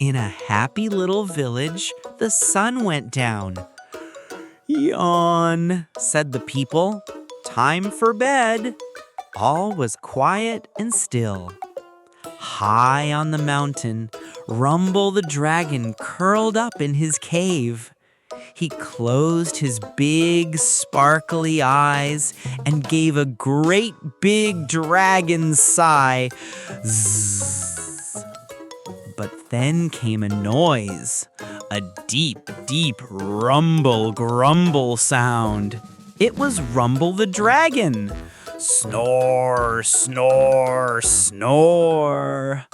In a happy little village, the sun went down. Yawn, said the people. Time for bed. All was quiet and still. High on the mountain, Rumble the dragon curled up in his cave. He closed his big, sparkly eyes and gave a great big dragon sigh. Zzz. But then came a noise, a deep, deep rumble-grumble sound. It was Rumble the dragon. Snore, snore, snore.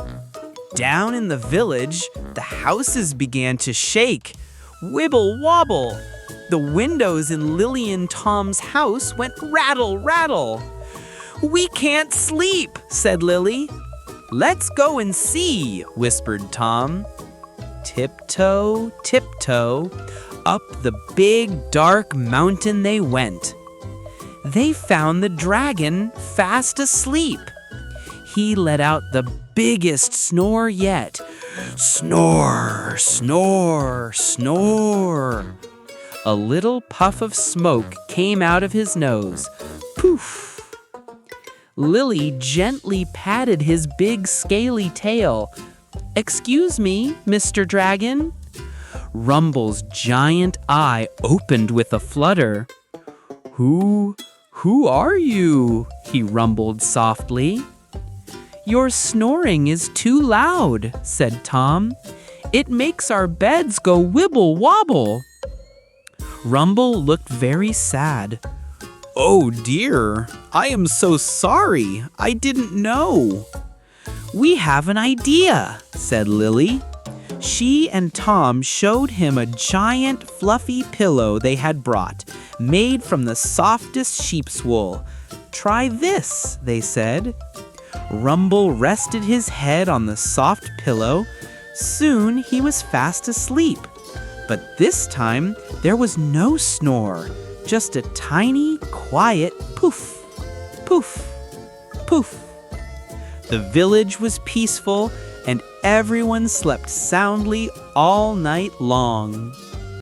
Down in the village, the houses began to shake. Wibble wobble. The windows in Lily and Tom's house went rattle, rattle. We can't sleep, said Lily. Let's go and see, whispered Tom. Tiptoe, tiptoe, up the big dark mountain they went. They found the dragon fast asleep. He let out the biggest snore yet. Snore, snore, snore. A little puff of smoke came out of his nose. Poof. Lily gently patted his big scaly tail. Excuse me, Mr. Dragon. Rumble's giant eye opened with a flutter. Who are you? He rumbled softly. Your snoring is too loud, said Tom. It makes our beds go wibble wobble. Rumble looked very sad. Oh dear, I am so sorry. I didn't know. We have an idea, said Lily. She and Tom showed him a giant fluffy pillow they had brought, made from the softest sheep's wool. Try this, they said. Rumble rested his head on the soft pillow. Soon he was fast asleep. But this time there was no snore, just a tiny, quiet poof, poof, poof. The village was peaceful and everyone slept soundly all night long.